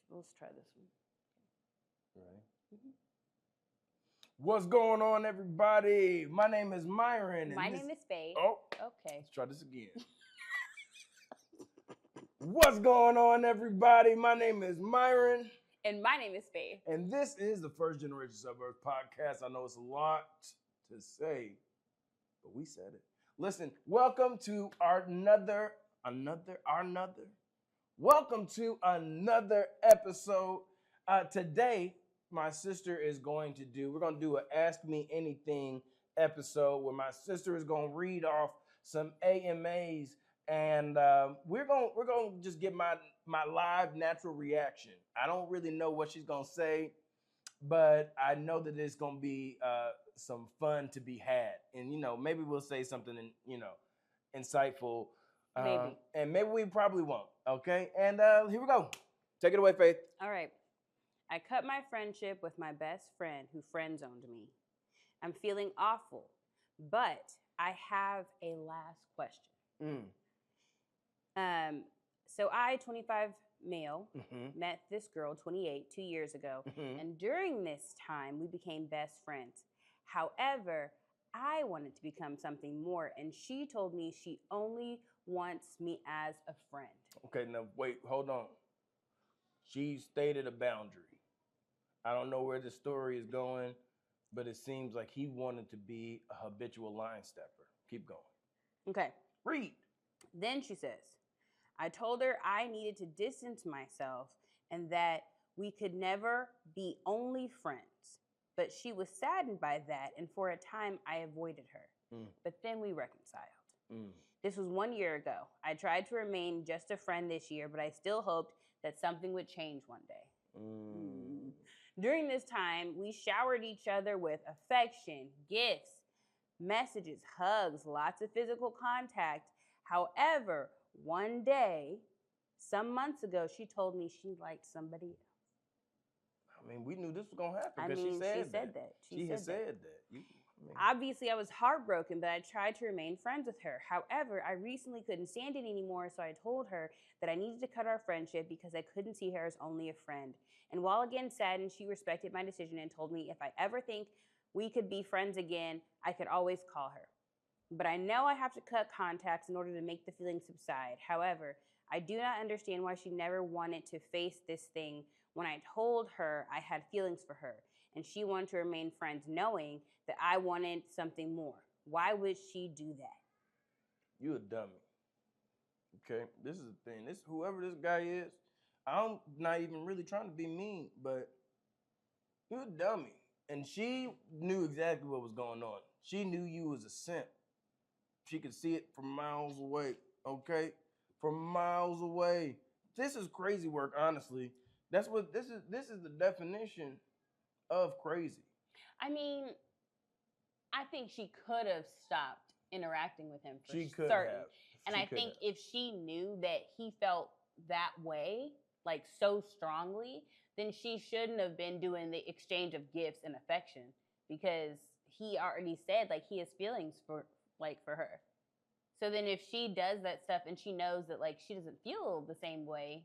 let's try this one. Right. Mhm. What's going on, everybody? My name is Myron. My name is Faye. Oh, Okay. let's try this again. What's going on, everybody? My name is Myron. And my name is Faye. And this is the First Generation Suburbs podcast. I know it's a lot to say, but we said it. Listen, welcome to welcome to another episode. Today, my sister is we're going to do an Ask Me Anything episode where my sister is going to read off some AMAs, and we're going to just get my live natural reaction. I don't really know what she's going to say, but I know that it's going to be some fun to be had. And, maybe we'll say something, insightful. Maybe. And maybe we probably won't. Okay. And here we go. Take it away, Faith. All right. I cut my friendship with my best friend who friend zoned me. I'm feeling awful, but I have a last question. So I, 25 male, met this girl, 28, 2 years ago. And during this time, we became best friends. However, I wanted to become something more, and she told me she only wants me as a friend. Okay, now wait, hold on. She stated a boundary. I don't know where the story is going, but it seems like he wanted to be a habitual line stepper. Keep going. Okay. Read. Then she says, I told her I needed to distance myself and that we could never be only friends. But she was saddened by that, and for a time I avoided her. But then we reconciled. This was 1 year ago. I tried to remain just a friend this year, but I still hoped that something would change one day. During this time, we showered each other with affection, gifts, messages, hugs, lots of physical contact. However, one day, some months ago, she told me she liked somebody else. I mean, we knew this was going to happen I because mean, she said that. She said said that. that. Obviously, I was heartbroken, but I tried to remain friends with her. However, I recently couldn't stand it anymore, so I told her that I needed to cut our friendship because I couldn't see her as only a friend. And while again saddened, she respected my decision and told me if I ever think we could be friends again, I could always call her. But I know I have to cut contacts in order to make the feelings subside. However, I do not understand why she never wanted to face this thing when I told her I had feelings for her and she wanted to remain friends knowing that I wanted something more. Why would she do that? You a dummy. Okay, this is the thing. Whoever this guy is, I'm not even really trying to be mean, but you're a dummy. And she knew exactly what was going on. She knew you was a simp. She could see it from miles away. Okay, from miles away. This is crazy work, honestly. That's what this is. This is the definition of crazy. I mean, I think she could have stopped interacting with him for She could certain. have. And I think if she knew that he felt that way, like so strongly, then she shouldn't have been doing the exchange of gifts and affection because he already said like he has feelings for her. So then if she does that stuff and she knows that like she doesn't feel the same way,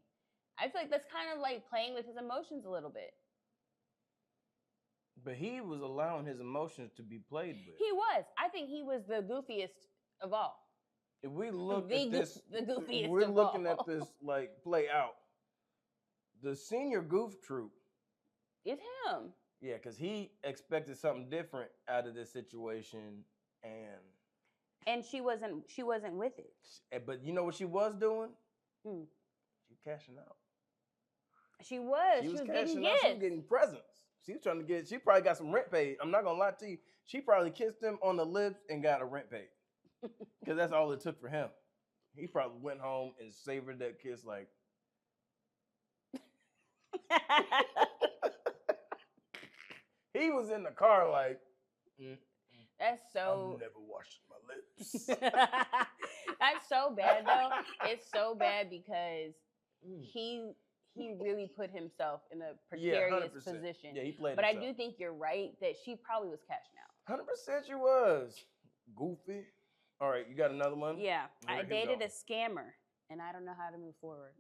I feel like that's kind of like playing with his emotions a little bit. But he was allowing his emotions to be played with. He was. I think he was the goofiest of all. If we look at this, the goofiest we're of looking all. at this like play out. The senior goof troop. It's him. Yeah, because he expected something different out of this situation, and she wasn't with it. But you know what she was doing? She was cashing out. She was cashing getting out. gifts. She was getting presents. She was trying to get. She probably got some rent paid. I'm not gonna lie to you. She probably kissed him on the lips and got a rent paid. Because that's all it took for him. He probably went home and savored that kiss like. He was in the car like. That's so. I'm never washing my lips. That's so bad though. It's so bad because he really put himself in a precarious position. Yeah, he played. But himself. I do think you're right that she probably was cashing out. 100% she was. Goofy. All right, you got another one? Yeah, All right, I dated a scammer, and I don't know how to move forward.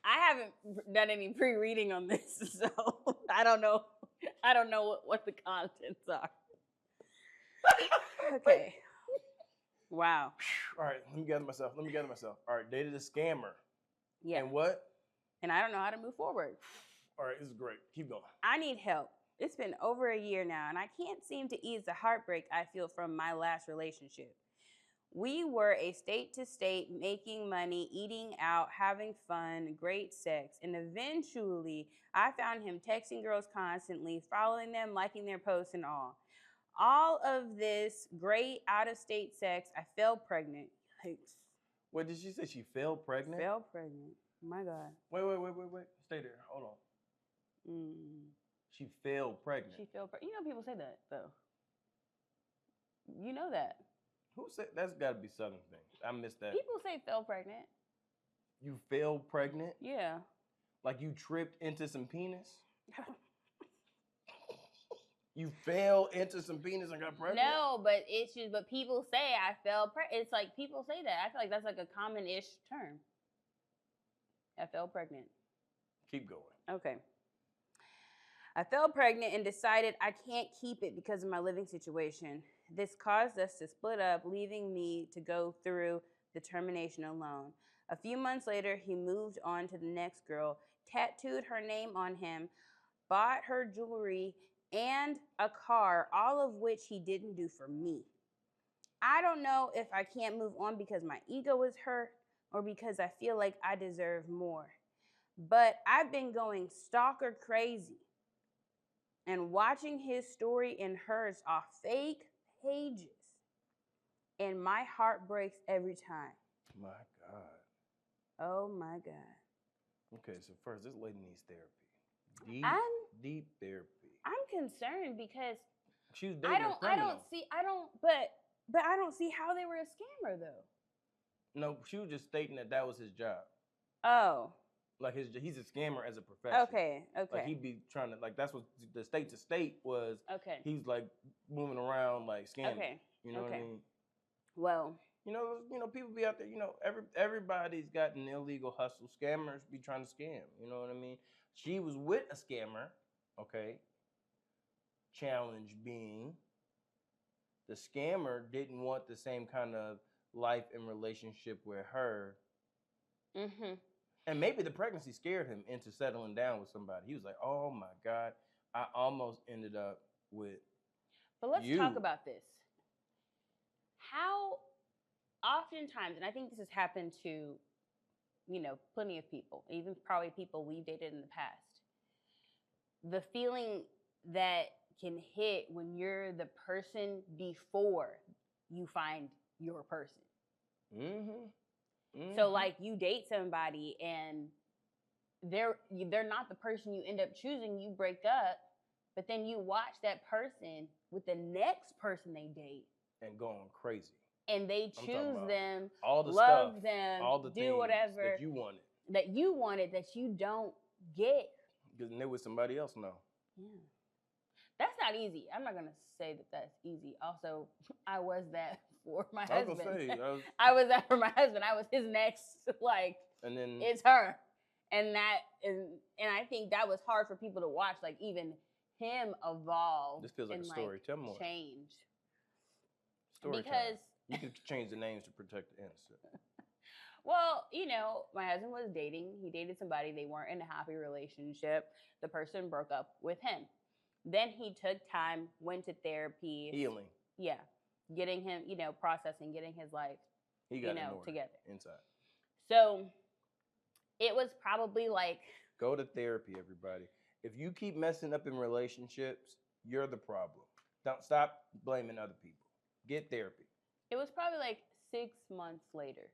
I haven't done any pre-reading on this, so I don't know. I don't know what the contents are. Okay. Wow. All right, let me gather myself. All right, dated a scammer. Yeah. And what? And I don't know how to move forward. All right, this is great. Keep going. I need help. It's been over a year now, and I can't seem to ease the heartbreak I feel from my last relationship. We were a state to state, making money, eating out, having fun, great sex, and eventually I found him texting girls constantly, following them, liking their posts, and all. All of this great out of state sex, I fell pregnant. Yikes. What did she say? She fell pregnant? Fell pregnant. My God. Wait. Stay there. Hold on. She fell pregnant. She fell pregnant. You know people say that, though. You know that. Who said that's got to be Southern thing? I missed that. People say fell pregnant. You fell pregnant? Yeah. Like you tripped into some penis? You fell into some penis and got pregnant? No, but it's just, but people say I fell pregnant. It's like people say that. I feel like that's like a common-ish term. I fell pregnant. Keep going. Okay. I fell pregnant and decided I can't keep it because of my living situation. This caused us to split up, leaving me to go through the termination alone. A few months later, he moved on to the next girl, tattooed her name on him, bought her jewelry and a car, all of which he didn't do for me. I don't know if I can't move on because my ego is hurt or because I feel like I deserve more. But I've been going stalker crazy and watching his story and hers off fake pages. And my heart breaks every time. My God. Oh my God. Okay, so first, this lady needs therapy. Deep therapy. I'm concerned because she was dating a criminal. I don't see how they were a scammer though. No, she was just stating that was his job. Oh. Like he's a scammer as a profession. Okay. Like he'd be trying to that's what the state to state was. Okay. He's like moving around like scamming. Okay. You know what I mean? Well. You know, people be out there. You know, everybody's got an illegal hustle. Scammers be trying to scam. You know what I mean? She was with a scammer. Okay. Challenge being, the scammer didn't want the same kind of life and relationship with her. Mm-hmm. And maybe the pregnancy scared him into settling down with somebody. He was like, "Oh my God, I almost ended up with." But let's talk about this. How oftentimes, and I think this has happened to, plenty of people, even probably people we've dated in the past. The feeling that can hit when you're the person before you find your person. Mm-hmm. Mm-hmm. So like you date somebody and they're not the person you end up choosing, you break up, but then you watch that person with the next person they date and going crazy. And they choose them, all the love stuff, them, all the do whatever that you wanted. That you don't get. Because they're with somebody else now. Yeah. That's not easy. I'm not going to say that that's easy. Also, I was that for my husband. I was that for my husband. I was his next, and then it's her. And I think that was hard for people to watch, like even him evolve. This feels like a story. Tell more. Change. Story because time. You could change the names to protect the innocent. Well, my husband was dating. He dated somebody. They weren't in a happy relationship. The person broke up with him. Then he took time, went to therapy. Healing. Yeah. Getting him, processing, getting his life, together. Inside. So it was probably go to therapy, everybody. If you keep messing up in relationships, you're the problem. Don't stop blaming other people. Get therapy. It was probably 6 months later,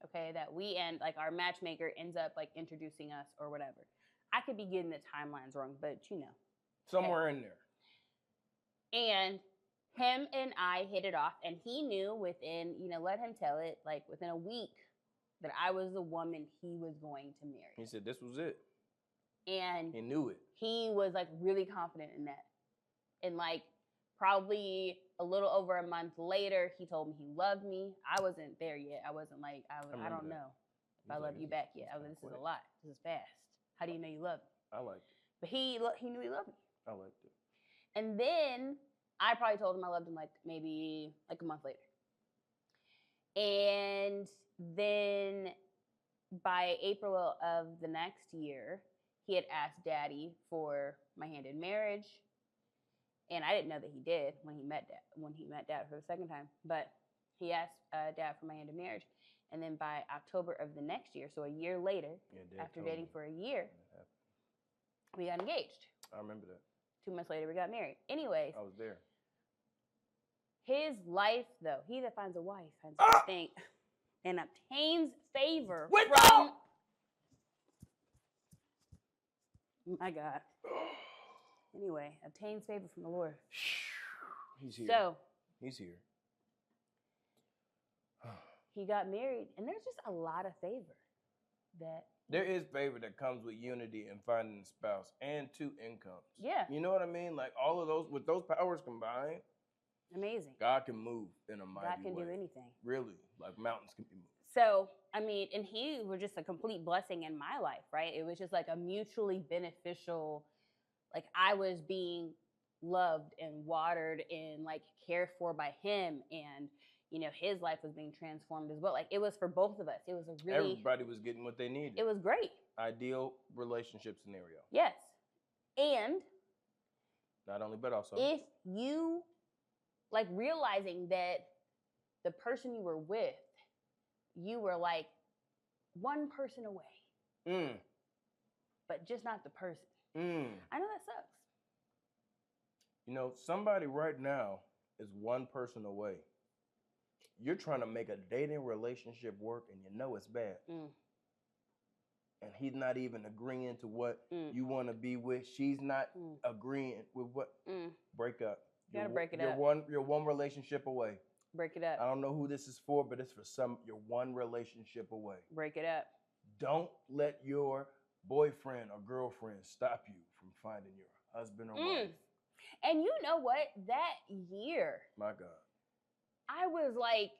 okay, that we our matchmaker ends up introducing us or whatever. I could be getting the timelines wrong, but somewhere in there. And him and I hit it off, and he knew within, let him tell it, within a week that I was the woman he was going to marry. He said this was it. And he knew it. He was really confident in that. And Probably a little over a month later, he told me he loved me. I wasn't there yet. I wasn't like, I remember don't that. know if He's I like, love you "This back is- yet. this I was kinda like, this is a quick." lot. This is fast. How do you know you love me? I liked it. But he knew he loved me. I liked it. And then I probably told him I loved him like maybe like a month later. And then by April of the next year, he had asked Daddy for my hand in marriage. And I didn't know that he did when he met Dad for the second time. But he asked Dad for my hand in marriage. And then by October of the next year, so a year later, Yeah, Dad after told dating me for a year, when it happened. we got engaged. I remember that. 2 months later, we got married. Anyways, I was there. his life, though, he that finds a wife finds a good thing and obtains favor from. My God. Anyway, obtains favor from the Lord. He's here. So He's here. he got married, and there's just a lot of favor that. There is favor that comes with unity and finding a spouse and 2 incomes. Yeah. You know what I mean? Like all of those, with those powers combined, Amazing. God can move in a mighty way. God can do anything. Really, like mountains can be moved. So, I mean, and he was just a complete blessing in my life, right? It was just like a mutually beneficial, like I was being loved and watered and like cared for by him, and you know, his life was being transformed as well. Like it was for both of us. It was a really, Everybody was getting what they needed. it was great. Ideal relationship scenario. Yes. And Not only, but also. if you like realizing that the person you were with, you were like one person away, but just not the person. I know that sucks. You know, somebody right now is one person away. You're trying to make a dating relationship work and you know it's bad. And he's not even agreeing to what you want to be with. She's not agreeing with what. Break up. You gotta break it up. You're one relationship away. Break it up. I don't know who this is for, but it's for some. You're one relationship away. Break it up. Don't let your boyfriend or girlfriend stop you from finding your husband or wife. And you know what? That year, My God. I was like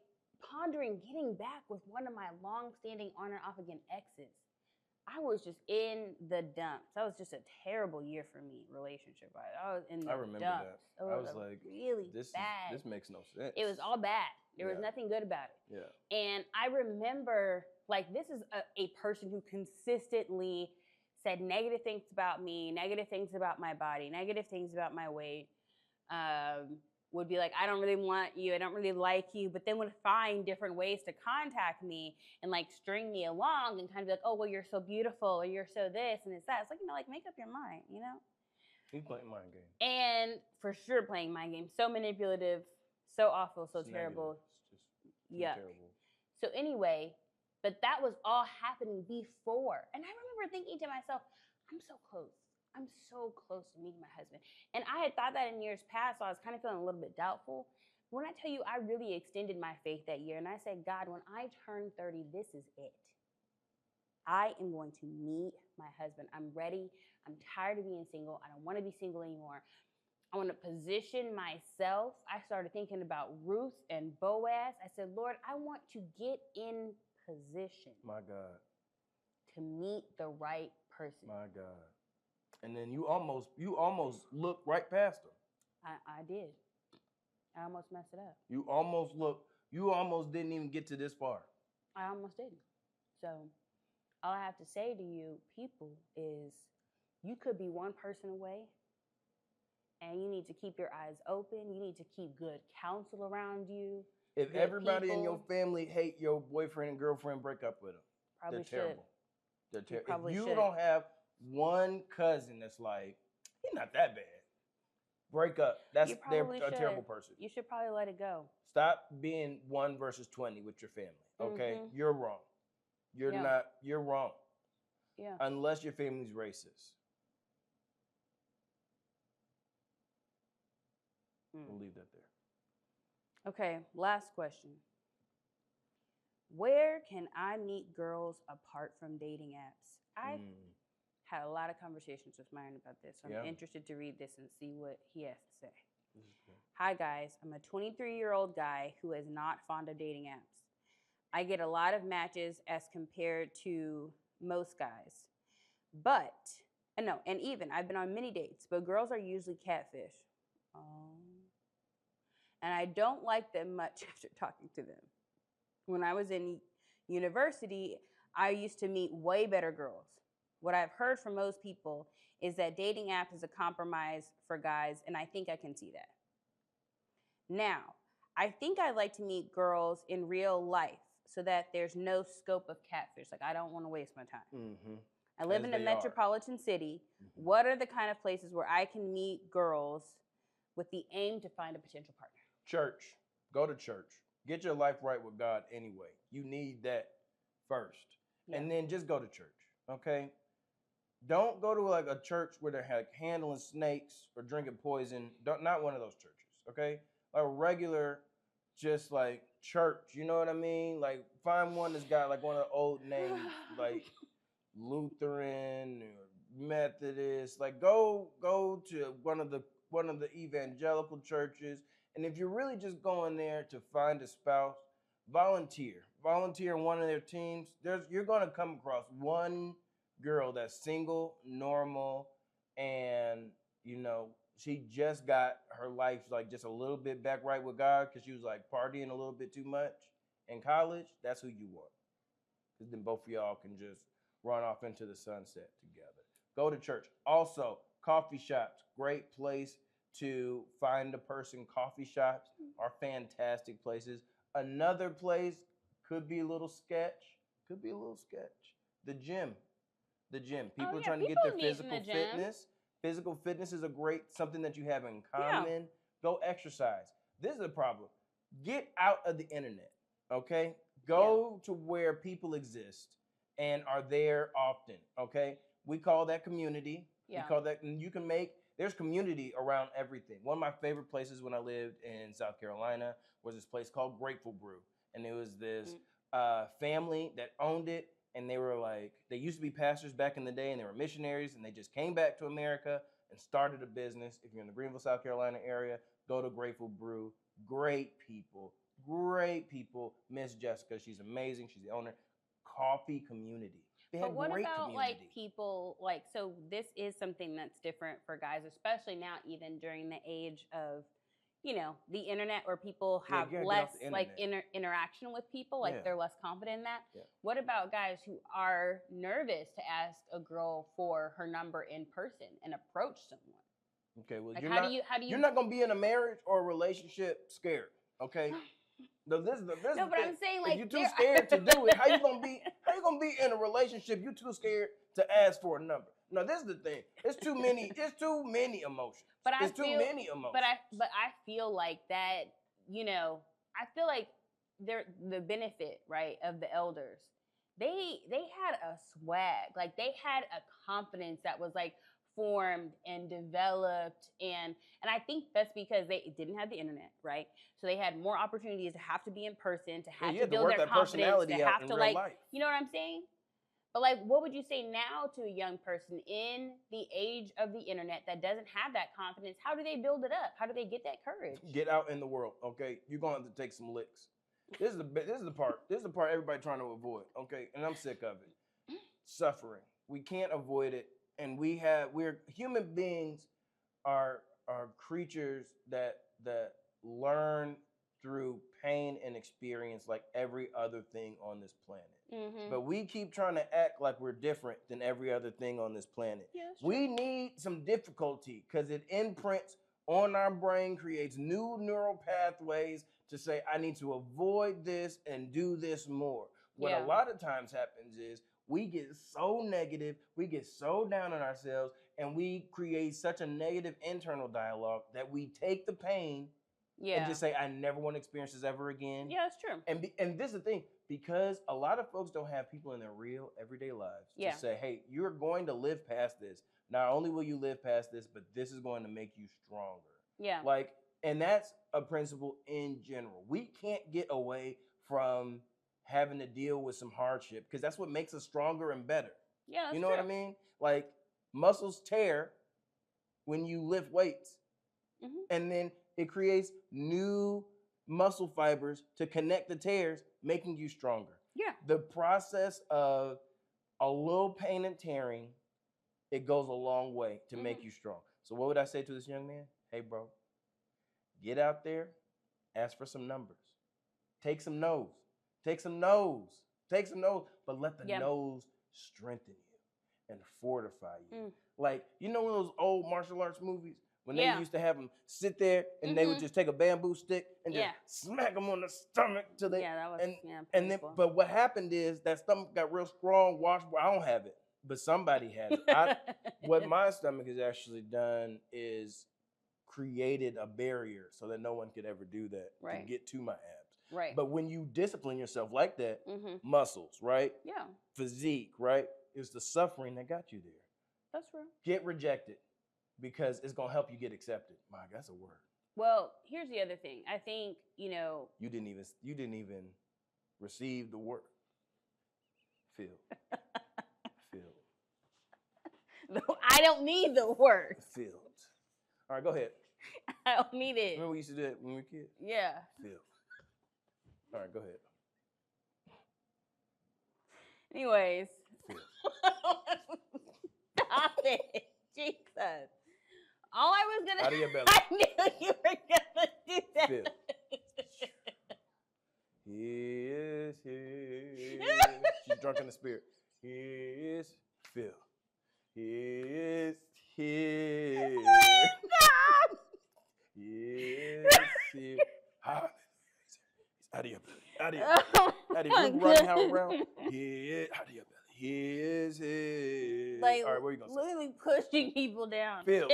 pondering getting back with one of my long-standing on and off again exes. I was just in the dumps. That was just a terrible year for me, relationship-wise. I was in the dumps. I remember that. It I was like, really this bad. This makes no sense. It was all bad. There was Yeah. nothing good about it. Yeah. And I remember, like, this is a person who consistently said negative things about me, negative things about my body, negative things about my weight. Would be like, I don't really want you, I don't really like you, but then would find different ways to contact me and like string me along and kind of be like, oh, well, you're so beautiful, or you're so this and it's that. It's like, you know, like make up your mind, you know? He's playing mind games. And for sure playing mind games. So manipulative, so awful, so It's terrible. negative. It's just too Yuck. terrible. So anyway, but that was all happening before. And I remember thinking to myself, I'm so close. I'm so close to meeting my husband. And I had thought that in years past, so I was kind of feeling a little bit doubtful. When I tell you, I really extended my faith that year. And I said, God, when I turn 30, this is it. I am going to meet my husband. I'm ready. I'm tired of being single. I don't want to be single anymore. I want to position myself. I started thinking about Ruth and Boaz. I said, Lord, I want to get in position. My God. To meet the right person. My God. And then you almost looked right past him. I did. I almost messed it up. You almost didn't even get to this far. I almost didn't. So all I have to say to you people is you could be one person away, and you need to keep your eyes open. You need to keep good counsel around you. If good everybody in your people. family hate your boyfriend and girlfriend, break up with them. Probably They're should. terrible. They're terrible. If probably you should. don't have one cousin that's like, he's not that bad, break up. They're a terrible person. You should probably let it go. Stop being 1 versus 20 with your family. Okay? You're wrong. You're wrong. Yeah. Unless your family's racist. We'll leave that there. Okay, last question. Where can I meet girls apart from dating apps? I've had a lot of conversations with Myron about this. So I'm interested to read this and see what he has to say. Hi, guys. I'm a 23-year-old guy who is not fond of dating apps. I get a lot of matches as compared to most guys. But, and no, and even I've been on many dates, but girls are usually catfish. Oh. And I don't like them much after talking to them. When I was in university, I used to meet way better girls. What I've heard from most people is that dating apps is a compromise for guys, and I think I can see that. Now, I think I'd like to meet girls in real life so that there's no scope of catfish. Like, I don't want to waste my time. Mm-hmm. I live in a metropolitan city. Mm-hmm. What are the kind of places where I can meet girls with the aim to find a potential partner? Church. Go to church. Get your life right with God anyway. You need that first. Yeah. And then just go to church, okay? Don't go to like a church where they're like handling snakes or drinking poison. Not one of those churches, okay? A regular, just like church, you know what I mean? Like find one that's got like one of the old names, like Lutheran or Methodist. Like go to one of the evangelical churches. And if you're really just going there to find a spouse, volunteer in one of their teams. You're going to come across one girl that's single, normal, and she just got her life like just a little bit back right with God because she was like partying a little bit too much in college. That's who you want, because then both of y'all can just run off into the sunset together. Go to church. Also, coffee shops, great place to find a person. Coffee shops are fantastic places. Another place could be a little sketch. The gym. People are trying to get their physical fitness. Physical fitness is something that you have in common. Yeah. Go exercise. This is the problem. Get out of the internet, okay? Go to where people exist and are there often, okay? We call that community. Yeah. We call that, and there's community around everything. One of my favorite places when I lived in South Carolina was this place called Grateful Brew. And it was this family that owned it. And they used to be pastors back in the day, and they were missionaries, and they just came back to America and started a business. If you're in the Greenville, South Carolina area, go to Grateful Brew. Great people. Miss Jessica, she's amazing. She's the owner. Coffee community. But what about like people so this is something that's different for guys, especially now, even during the age of the internet, where people have less interaction with people, like they're less confident in that. Yeah. What about guys who are nervous to ask a girl for her number in person and approach someone? Okay, well, you're not going to be in a marriage or a relationship scared, okay? No, but I'm saying, like, if you're too scared to do it, how you gonna be in a relationship? You too scared to ask for a number. No, this is the thing. It's too many emotions. But I feel like that. I feel like the benefit, right, of the elders. They had a swag, like they had a confidence that was like formed and developed, and I think that's because they didn't have the internet, right? So they had more opportunities to have to be in person, to have to build their confidence, to have to like, you know what I'm saying? But like, what would you say now to a young person in the age of the internet that doesn't have that confidence? How do they build it up? How do they get that courage? Get out in the world, okay? You're going to have to take some licks. This is the part everybody trying to avoid, okay? And I'm sick of it. Suffering. We can't avoid it. And we're human beings are creatures that learn through pain and experience like every other thing on this planet. Mm-hmm. But we keep trying to act like we're different than every other thing on this planet. Yeah, we need some difficulty because it imprints on our brain, creates new neural pathways to say, I need to avoid this and do this more. What a lot of times happens is we get so negative, we get so down on ourselves, and we create such a negative internal dialogue that we take the pain and just say, I never want to experience this ever again. Yeah, that's true. And this is the thing, because a lot of folks don't have people in their real everyday lives to say, hey, you're going to live past this. Not only will you live past this, but this is going to make you stronger. Yeah. And that's a principle in general. We can't get away from having to deal with some hardship because that's what makes us stronger and better. Yeah, that's you know true. What I mean? Like muscles tear when you lift weights. Mm-hmm. And then it creates new muscle fibers to connect the tears, making you stronger. Yeah. The process of a little pain and tearing, it goes a long way to make you strong. So what would I say to this young man? Hey, bro, get out there, ask for some numbers. Take some no's. Take some no's. Take some no's, but let the no's strengthen you and fortify you. Like, you know those old martial arts movies? When they used to have them sit there and they would just take a bamboo stick and just smack them on the stomach till they that was and then but what happened is that stomach got real strong, washable. I don't have it, but somebody has it. What my stomach has actually done is created a barrier so that no one could ever do that to get to my abs. Right. But when you discipline yourself like that, muscles, right? Yeah. Physique, right? It's the suffering that got you there. That's true. Get rejected because it's gonna help you get accepted. My, that's a word. Well, here's the other thing. I think, you didn't even receive the word. Feel. I don't need the word. Filled. All right, go ahead. I don't need it. Remember we used to do that when we were kids? Yeah. Filled. All right, go ahead. Anyways. Stop it. Jesus. All I was gonna. Out of your belly. I knew you were gonna do that. Filled. He is here. She's drunk in the spirit. He is filled. He is here. Stop. He is here. Hallelujah. He's out of your belly. Out of your belly. Out of your running how around. He is out of your belly. He is here. Like, all right, what are you gonna say? literally pushing people down. Phil.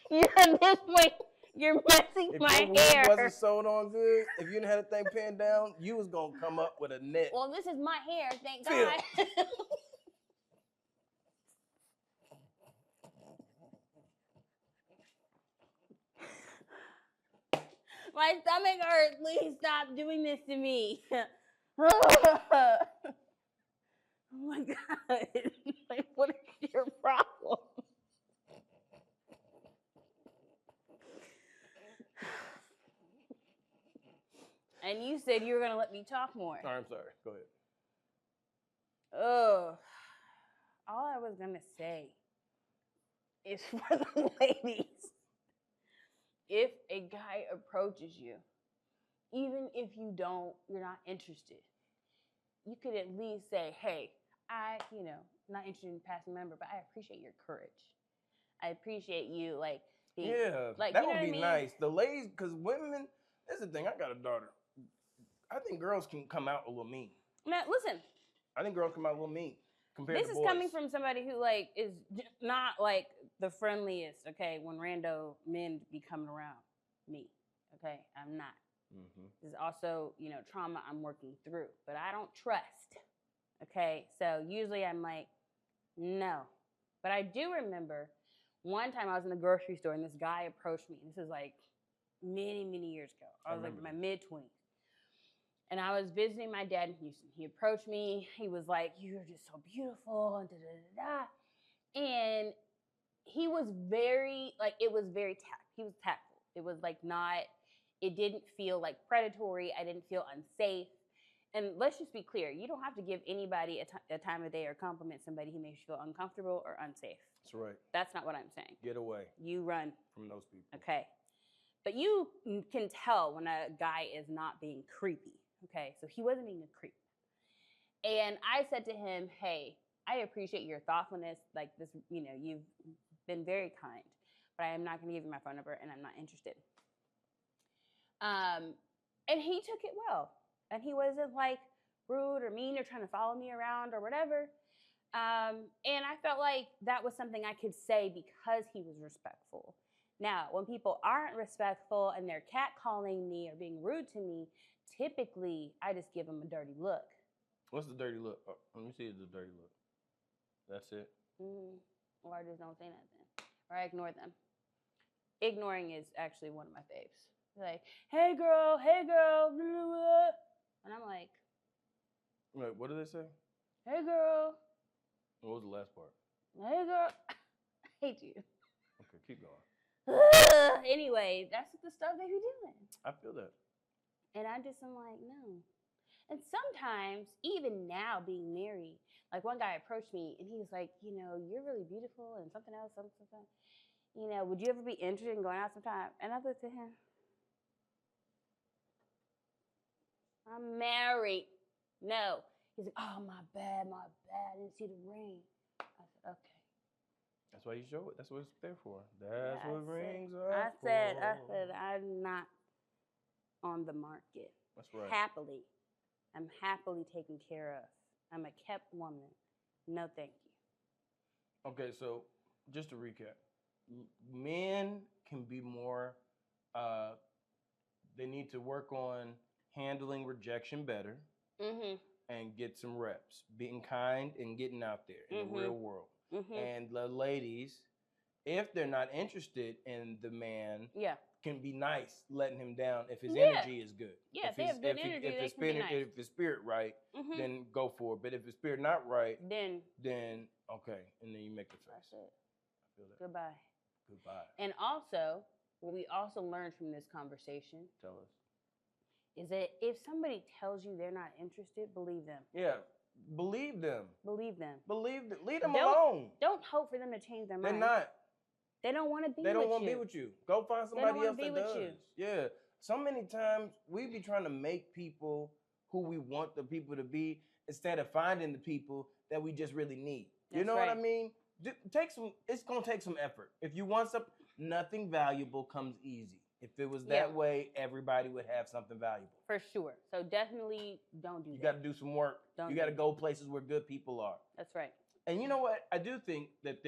Yeah, at this point, you're messing If my your hair. wig wasn't sewed on good, if you didn't have the thing pinned down, you was gonna come up with a net. Well, this is my hair, thank Phil. God. My stomach hurts. Please stop doing this to me. Oh my God. Like, what is your problem? And you said you were going to let me talk more. All right, I'm sorry. Go ahead. Oh, all I was going to say is for the ladies. If a guy approaches you, even if you're not interested, you could at least say, hey, not interested in passing member, but I appreciate your courage. I appreciate you, like, being, like, that you know would be what I mean? nice. The ladies, because women, that's the thing. I got a daughter. I think girls can come out a little mean. Now, listen. I think girls come out a little mean compared to boys. This is coming from somebody who, like, is not, like, the friendliest, okay, when rando men be coming around me, okay? I'm not. This is also, trauma I'm working through, but I don't trust, okay? So usually I'm like, no. But I do remember one time I was in the grocery store and this guy approached me. This is like many, many years ago. I was like in my mid-20s. And I was visiting my dad in Houston. He approached me. He was like, you're just so beautiful, and da-da-da-da. And he was very, like, he was tactful. It was like it didn't feel like predatory. I didn't feel unsafe. And let's just be clear. You don't have to give anybody a time of day or compliment somebody who makes you feel uncomfortable or unsafe. That's right. That's not what I'm saying. Get away. You run. From those people. Okay. But you can tell when a guy is not being creepy. Okay. So he wasn't being a creep. And I said to him, hey, I appreciate your thoughtfulness. Like this, you've been very kind, but I am not going to give you my phone number and I'm not interested. And he took it well. And he wasn't like rude or mean or trying to follow me around or whatever. And I felt like that was something I could say because he was respectful. Now, when people aren't respectful and they're catcalling me or being rude to me, typically I just give them a dirty look. What's the dirty look? Oh, let me see the dirty look. That's it? Or I just don't say nothing. Or I ignore them. Ignoring is actually one of my faves. Like, hey girl, blah, blah, blah. And I'm like, wait, what did they say? Hey girl. What was the last part? Hey girl. I hate you. Okay, keep going. Anyway, that's the stuff they be doing. I feel that. And I just am like, no. And sometimes, even now being married, like one guy approached me and he was like, you're really beautiful and something else, something. Would you ever be interested in going out sometime? And I looked at him. I'm married. No. He's like, oh, my bad. I didn't see the ring. I said, okay. That's why you show it. That's what it's there for. That's what rings are I for. said, I'm not on the market. That's right. Happily. I'm happily taken care of. I'm a kept woman. No, thank you. Okay, so just to recap, men can be more, they need to work on handling rejection better and get some reps, being kind and getting out there in the real world. And the ladies, if they're not interested in the man, can be nice letting him down if his energy is good. Yeah, if they have good energy, they can be nice. If his spirit right, then go for it. But if his spirit not right, then okay, and then you make the face. That's it. I feel that. Goodbye. And also, what we also learned from this conversation, tell us, is that if somebody tells you they're not interested, believe them. Yeah. Believe them. Leave them alone. Don't hope for them to change their mind. They're not. They don't want to be with you. They don't want to be with you. Go find somebody else that does. You. Yeah. So many times we be trying to make people who we want the people to be instead of finding the people that we just really need. You know what I mean? It's going to take some effort. If you want something, nothing valuable comes easy. If it was that way, everybody would have something valuable. For sure. So definitely don't do that. You got to do some work. You got to go places where good people are. That's right. And you know what? I do think that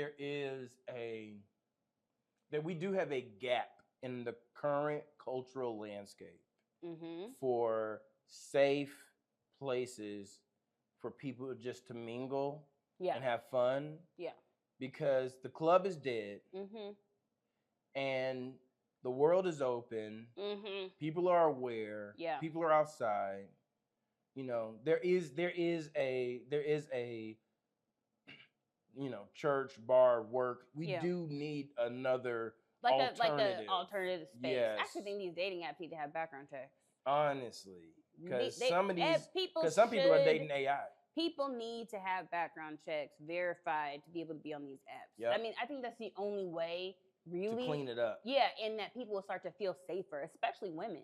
that we do have a gap in the current cultural landscape for safe places for people just to mingle and have fun. Yeah. Because the club is dead. And the world is open. People are aware. Yeah. People are outside. There is a church, bar, work. We do need another alternative. Alternative space. Yes. I actually think these dating apps need to have background checks. Honestly, because some people are dating AI. People need to have background checks verified to be able to be on these apps. Yep. I mean, I think that's the only way. Really? To clean it up. Yeah, and that people will start to feel safer, especially women.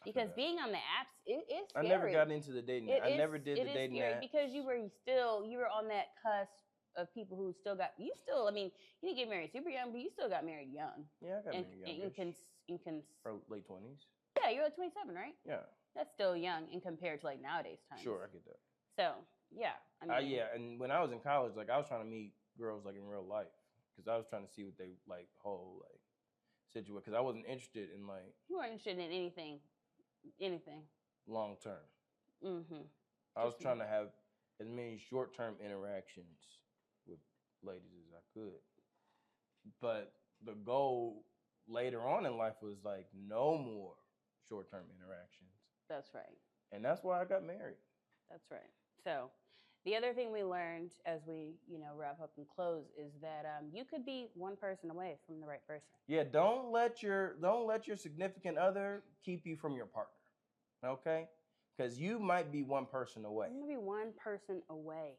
Because being on the apps, it's scary. I never got into the dating. I never did the dating apps. Because you were on that cusp of people who I mean, you didn't get married super young, but you still got married young. Yeah, I got married young. Late 20s. Yeah, you're like 27, right? Yeah. That's still young in compared to like nowadays times. Sure, I get that. So, yeah. I mean, and when I was in college, like I was trying to meet girls like in real life. Because I was trying to see what they situation. Because I wasn't interested in You weren't interested in anything long term. I was trying to have as many short term interactions with ladies as I could. But the goal later on in life was no more short term interactions. That's right. And that's why I got married. That's right. So. The other thing we learned as we, wrap up and close is that you could be one person away from the right person. Yeah, don't let your significant other keep you from your partner. Okay? Because you might be one person away. You might be one person away.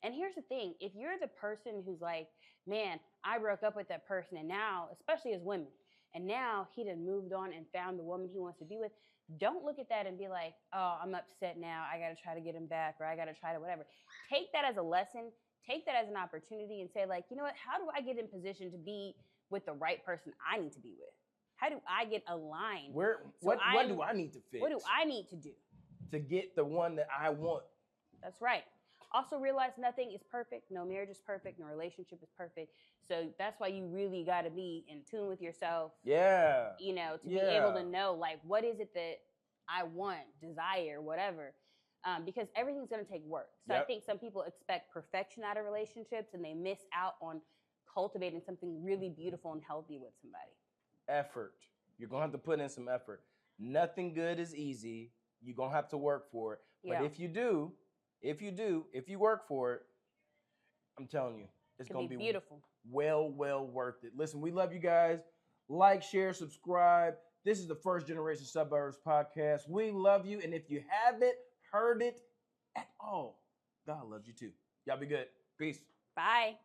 And here's the thing, if you're the person who's like, man, I broke up with that person and now, especially as women, and now he done moved on and found the woman he wants to be with, don't look at that and be like, oh, I'm upset now. I got to try to get him back, or I got to try to whatever. Take that as a lesson. Take that as an opportunity and say, you know what? How do I get in position to be with the right person I need to be with? How do I get aligned? What do I need to fix? What do I need to do? To get the one that I want. That's right. Also realize nothing is perfect. No marriage is perfect. No relationship is perfect. So that's why you really got to be in tune with yourself. Yeah. To be able to know, what is it that I want, desire, whatever. Because everything's going to take work. So I think some people expect perfection out of relationships and they miss out on cultivating something really beautiful and healthy with somebody. Effort. You're going to have to put in some effort. Nothing good is easy. You're going to have to work for it. But if you work for it, I'm telling you, it's going to be beautiful. Well worth it. Listen, we love you guys. Like, share, subscribe. This is the First Generation Suburbs podcast. We love you. And if you haven't heard it at all, God loves you too. Y'all be good. Peace. Bye.